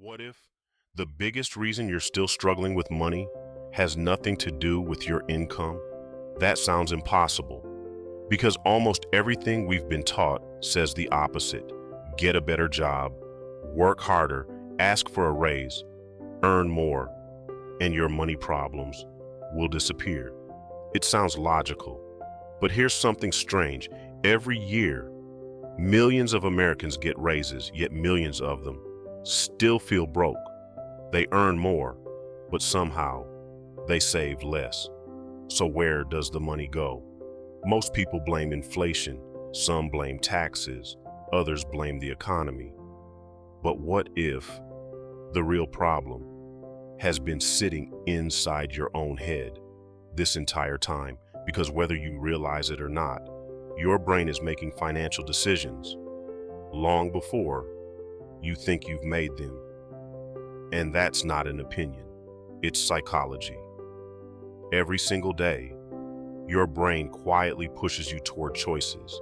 What if the biggest reason you're still struggling with money has nothing to do with your income? That sounds impossible because almost everything we've been taught says the opposite. Get a better job, work harder, ask for a raise, earn more, and your money problems will disappear. It sounds logical, but here's something strange. Every year, millions of Americans get raises, yet millions of them still feel broke. They earn more, but somehow they save less. So where does the money go? Most people blame inflation, some blame taxes, others blame the economy. But what if the real problem has been sitting inside your own head this entire time? Because whether you realize it or not, your brain is making financial decisions long before you think you've made them. And that's not an opinion, it's psychology. Every single day, your brain quietly pushes you toward choices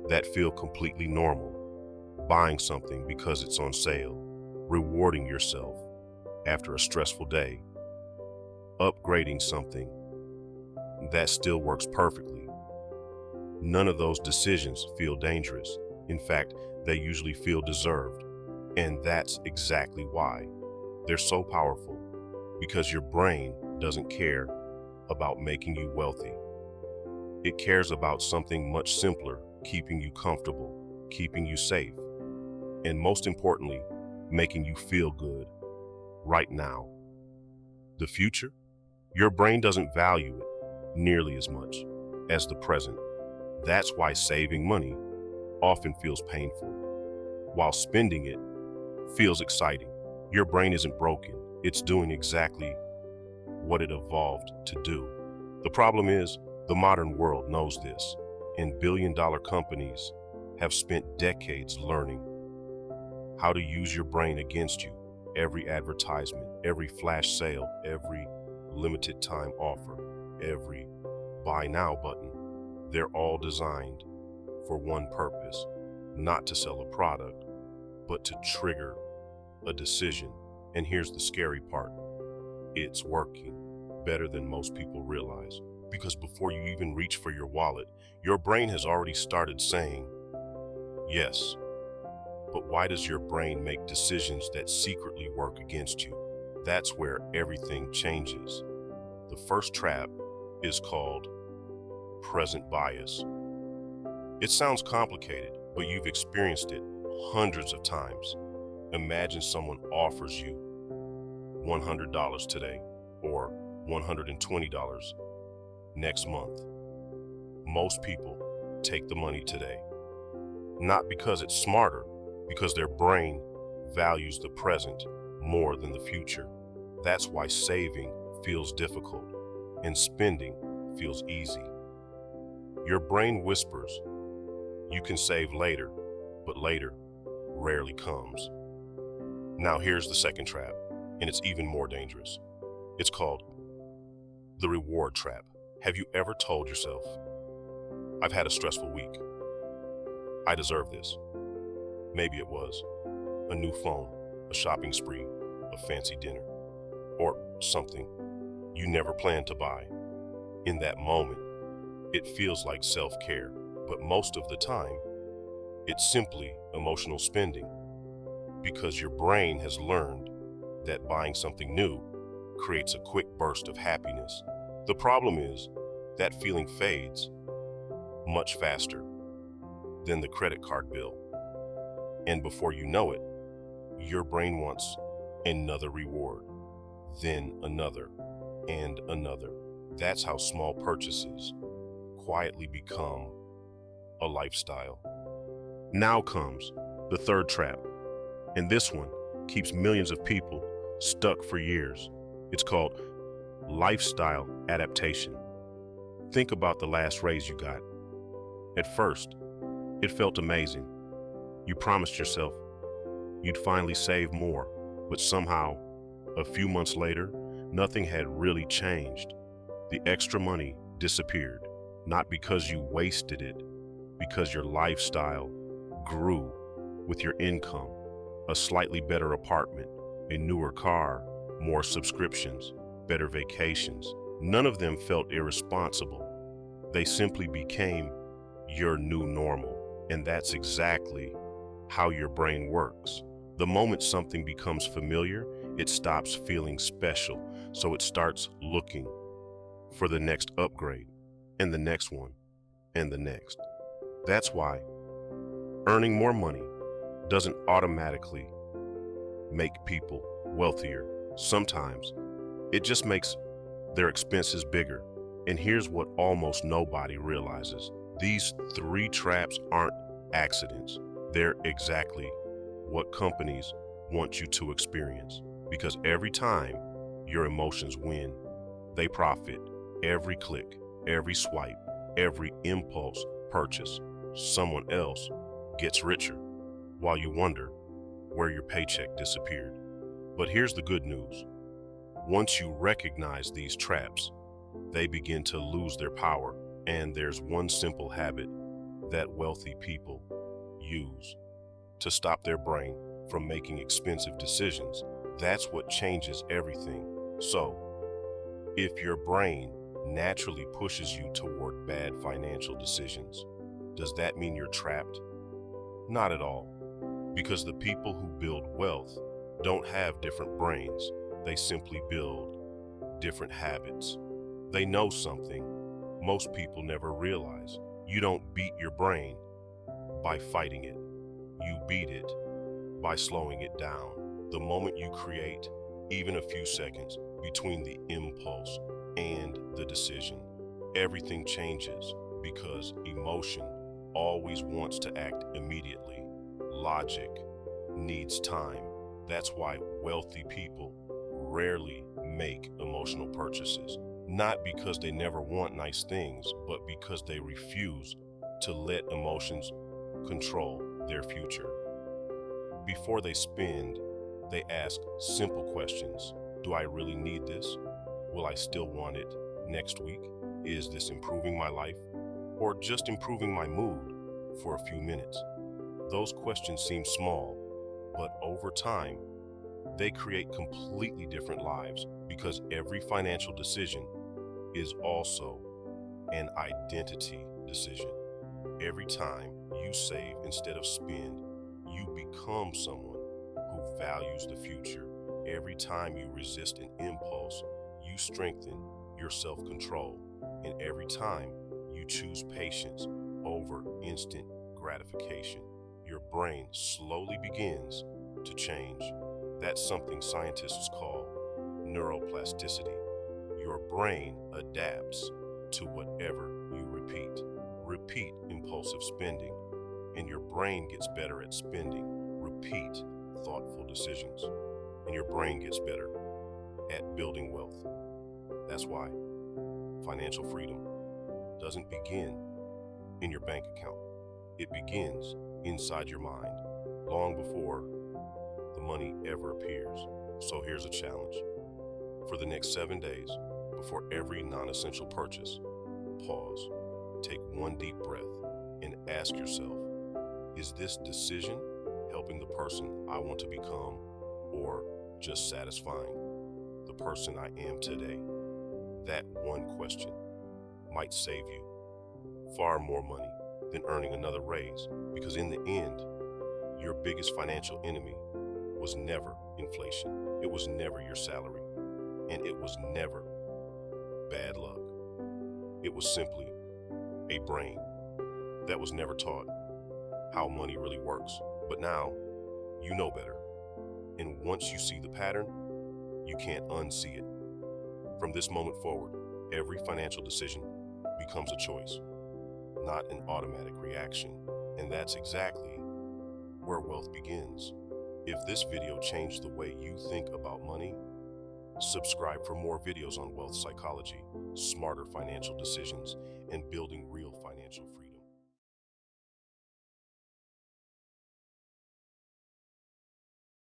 that feel completely normal. Buying something because it's on sale, rewarding yourself after a stressful day, upgrading something that still works perfectly. None of those decisions feel dangerous. In fact, they usually feel deserved. And that's exactly why they're so powerful, because your brain doesn't care about making you wealthy. It cares about something much simpler, keeping you comfortable, keeping you safe, and most importantly, making you feel good right now. The future? Your brain doesn't value it nearly as much as the present. That's why saving money often feels painful, while spending it feels exciting. Your brain isn't broken. It's doing exactly what it evolved to do. The problem is, the modern world knows this, and billion-dollar companies have spent decades learning how to use your brain against you. Every advertisement, every flash sale, every limited time offer, every buy now button, they're all designed for one purpose, not to sell a product, but to trigger a decision. And here's the scary part. It's working better than most people realize. Because before you even reach for your wallet, your brain has already started saying yes. But why does your brain make decisions that secretly work against you? That's where everything changes. The first trap is called present bias. It sounds complicated, but you've experienced it hundreds of times. Imagine someone offers you $100 today or $120 next month. Most people take the money today, not because it's smarter, because their brain values the present more than the future. That's why saving feels difficult and spending feels easy. Your brain whispers, you can save later, but later rarely comes. Now here's the second trap, and it's even more dangerous. It's called the reward trap. Have you ever told yourself, I've had a stressful week. I deserve this? Maybe it was a new phone, a shopping spree, a fancy dinner, or something you never planned to buy. In that moment, it feels like self-care, but most of the time, it's simply emotional spending, because your brain has learned that buying something new creates a quick burst of happiness. The problem is that feeling fades much faster than the credit card bill. And before you know it, your brain wants another reward, then another, and another. That's how small purchases quietly become a lifestyle. Now comes the third trap, and this one keeps millions of people stuck for years. It's called lifestyle adaptation. Think about the last raise you got. At first, it felt amazing. You promised yourself you'd finally save more, but somehow, a few months later, nothing had really changed. The extra money disappeared, not because you wasted it, because your lifestyle grew with your income. A slightly better apartment, a newer car, more subscriptions, better vacations. None of them felt irresponsible. They simply became your new normal. And that's exactly how your brain works. The moment something becomes familiar, it stops feeling special. So it starts looking for the next upgrade, and the next one, and the next. That's why earning more money doesn't automatically make people wealthier. Sometimes it just makes their expenses bigger. And here's what almost nobody realizes. These three traps aren't accidents. They're exactly what companies want you to experience. Because every time your emotions win, they profit. Every click, every swipe, every impulse purchase, someone else gets richer while you wonder where your paycheck disappeared. But here's the good news. Once you recognize these traps, they begin to lose their power. And there's one simple habit that wealthy people use to stop their brain from making expensive decisions. That's what changes everything. So, if your brain naturally pushes you toward bad financial decisions, does that mean you're trapped? Not at all. Because the people who build wealth don't have different brains. They simply build different habits. They know something most people never realize. You don't beat your brain by fighting it. You beat it by slowing it down. The moment you create even a few seconds between the impulse and the decision, everything changes, because emotion always wants to act immediately. Logic needs time. That's why wealthy people rarely make emotional purchases. Not because they never want nice things, but because they refuse to let emotions control their future. Before they spend, they ask simple questions. Do I really need this? Will I still want it next week? Is this improving my life? Or just improving my mood for a few minutes? Those questions seem small, but over time, they create completely different lives, because every financial decision is also an identity decision. Every time you save instead of spend, you become someone who values the future. Every time you resist an impulse, you strengthen your self-control. And every time you choose patience over instant gratification, your brain slowly begins to change. That's something scientists call neuroplasticity. Your brain adapts to whatever you repeat. Repeat impulsive spending, and your brain gets better at spending. Repeat thoughtful decisions, and your brain gets better at building wealth. That's why financial freedom doesn't begin in your bank account. It begins inside your mind, long before the money ever appears. So here's a challenge. For the next 7 days, before every non-essential purchase, pause, take one deep breath, and ask yourself, is this decision helping the person I want to become, or just satisfying the person I am today? That one question might save you far more money than earning another raise, because in the end, your biggest financial enemy was never inflation. It was never your salary, and it was never bad luck. It was simply a brain that was never taught how money really works. But now you know better. And once you see the pattern, you can't unsee it. From this moment forward, every financial decision becomes a choice, not an automatic reaction. And that's exactly where wealth begins. If this video changed the way you think about money, subscribe for more videos on wealth psychology, smarter financial decisions, and building real financial freedom.